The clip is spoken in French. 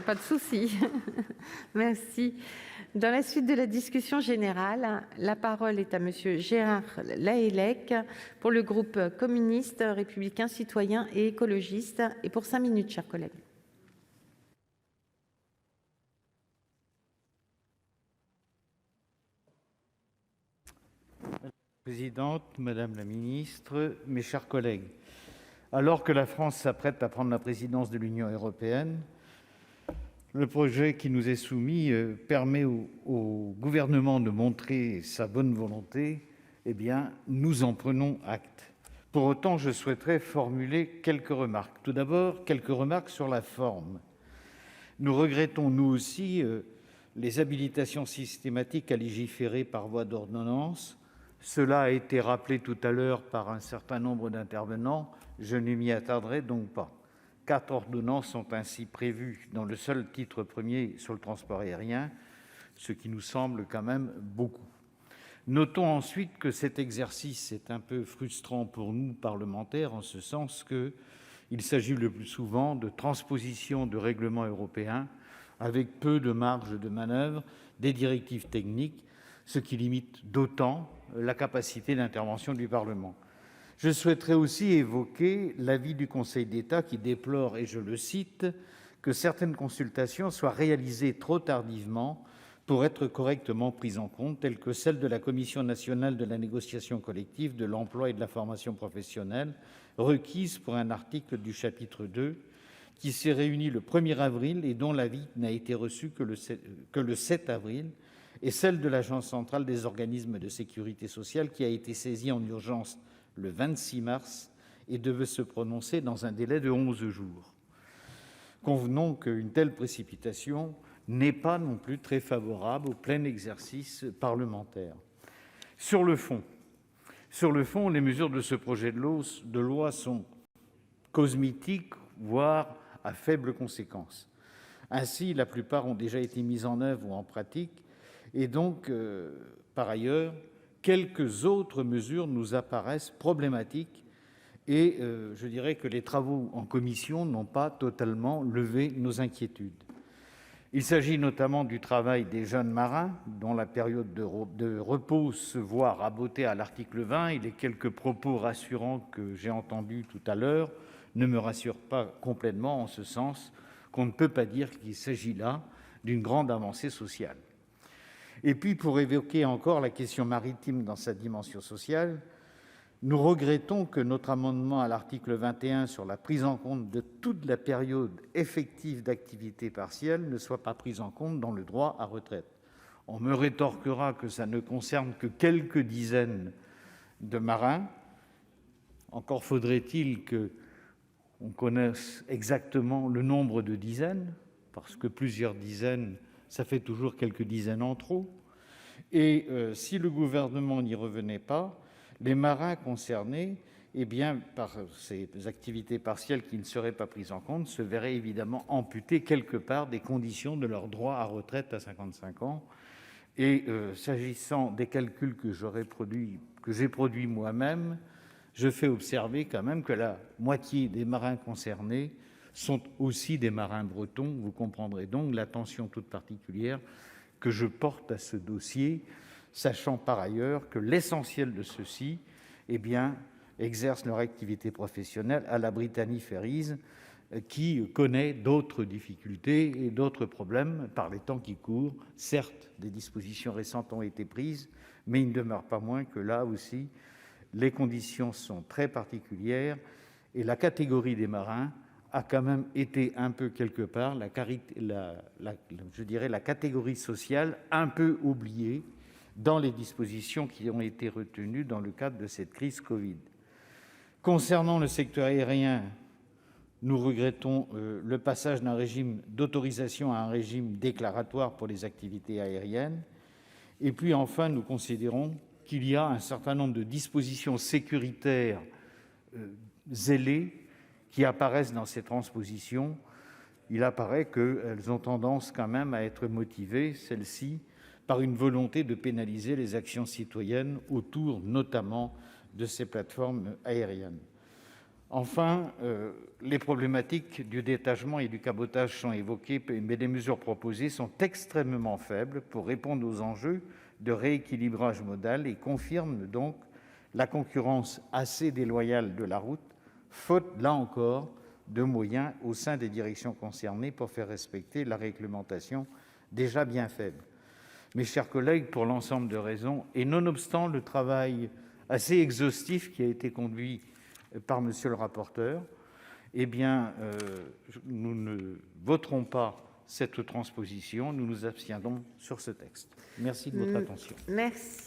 Pas de souci. Merci. Dans la suite de la discussion générale, la parole est à monsieur Gérard Lahellec pour le groupe communiste, républicain, citoyen et écologiste et pour 5 minutes, chers collègues. Madame la présidente, Madame la ministre, mes chers collègues, alors que la France s'apprête à prendre la présidence de l'Union européenne, le projet qui nous est soumis permet au gouvernement de montrer sa bonne volonté. Eh bien, nous en prenons acte. Pour autant, je souhaiterais formuler quelques remarques. Tout d'abord, quelques remarques sur la forme. Nous regrettons, nous aussi, les habilitations systématiques à légiférer par voie d'ordonnance. Cela a été rappelé tout à l'heure par un certain nombre d'intervenants. Je ne m'y attarderai donc pas. 4 ordonnances sont ainsi prévues dans le seul titre premier sur le transport aérien, ce qui nous semble quand même beaucoup. Notons ensuite que cet exercice est un peu frustrant pour nous, parlementaires, en ce sens qu'il s'agit le plus souvent de transposition de règlements européens avec peu de marge de manœuvre des directives techniques, ce qui limite d'autant la capacité d'intervention du Parlement. Je souhaiterais aussi évoquer l'avis du Conseil d'État qui déplore, et je le cite, que certaines consultations soient réalisées trop tardivement pour être correctement prises en compte, telles que celle de la Commission nationale de la négociation collective, de l'emploi et de la formation professionnelle, requise pour un article du chapitre 2, qui s'est réunie le 1er avril et dont l'avis n'a été reçu que le 7 avril, et celle de l'Agence centrale des organismes de sécurité sociale, qui a été saisie en urgence le 26 mars et devait se prononcer dans un délai de 11 jours. Convenons qu'une telle précipitation n'est pas non plus très favorable au plein exercice parlementaire. Sur le fond, les mesures de ce projet de loi sont cosmétiques, voire à faibles conséquences. Ainsi, la plupart ont déjà été mises en œuvre ou en pratique, et donc, par ailleurs, quelques autres mesures nous apparaissent problématiques et je dirais que les travaux en commission n'ont pas totalement levé nos inquiétudes. Il s'agit notamment du travail des jeunes marins, dont la période de repos se voit rabotée à l'article 20, et les quelques propos rassurants que j'ai entendus tout à l'heure ne me rassurent pas complètement, en ce sens qu'on ne peut pas dire qu'il s'agit là d'une grande avancée sociale. Et puis, pour évoquer encore la question maritime dans sa dimension sociale, nous regrettons que notre amendement à l'article 21 sur la prise en compte de toute la période effective d'activité partielle ne soit pas prise en compte dans le droit à retraite. On me rétorquera que ça ne concerne que quelques dizaines de marins. Encore faudrait-il qu'on connaisse exactement le nombre de dizaines, parce que plusieurs dizaines, ça fait toujours quelques dizaines en trop. Et si le gouvernement n'y revenait pas, les marins concernés, par ces activités partielles qui ne seraient pas prises en compte, se verraient évidemment amputer quelque part des conditions de leur droit à retraite à 55 ans. Et s'agissant des calculs que j'ai produits moi-même, je fais observer quand même que la moitié des marins concernés sont aussi des marins bretons. Vous comprendrez donc l'attention toute particulière que je porte à ce dossier, sachant par ailleurs que l'essentiel de ceux-ci exercent leur activité professionnelle à la Brittany Ferries, qui connaît d'autres difficultés et d'autres problèmes par les temps qui courent. Certes, des dispositions récentes ont été prises, mais il ne demeure pas moins que là aussi, les conditions sont très particulières et la catégorie des marins a quand même été un peu quelque part la catégorie sociale un peu oubliée dans les dispositions qui ont été retenues dans le cadre de cette crise Covid. Concernant le secteur aérien, nous regrettons le passage d'un régime d'autorisation à un régime déclaratoire pour les activités aériennes. Et puis enfin, nous considérons qu'il y a un certain nombre de dispositions sécuritaires zélées qui apparaissent dans ces transpositions. Il apparaît qu'elles ont tendance quand même à être motivées, celles-ci, par une volonté de pénaliser les actions citoyennes autour notamment de ces plateformes aériennes. Enfin, les problématiques du détachement et du cabotage sont évoquées, mais les mesures proposées sont extrêmement faibles pour répondre aux enjeux de rééquilibrage modal et confirment donc la concurrence assez déloyale de la route, faute, là encore, de moyens au sein des directions concernées pour faire respecter la réglementation déjà bien faible. Mes chers collègues, pour l'ensemble de raisons, et nonobstant le travail assez exhaustif qui a été conduit par monsieur le rapporteur, nous ne voterons pas cette transposition, nous nous abstiendrons sur ce texte. Merci de votre attention. Merci.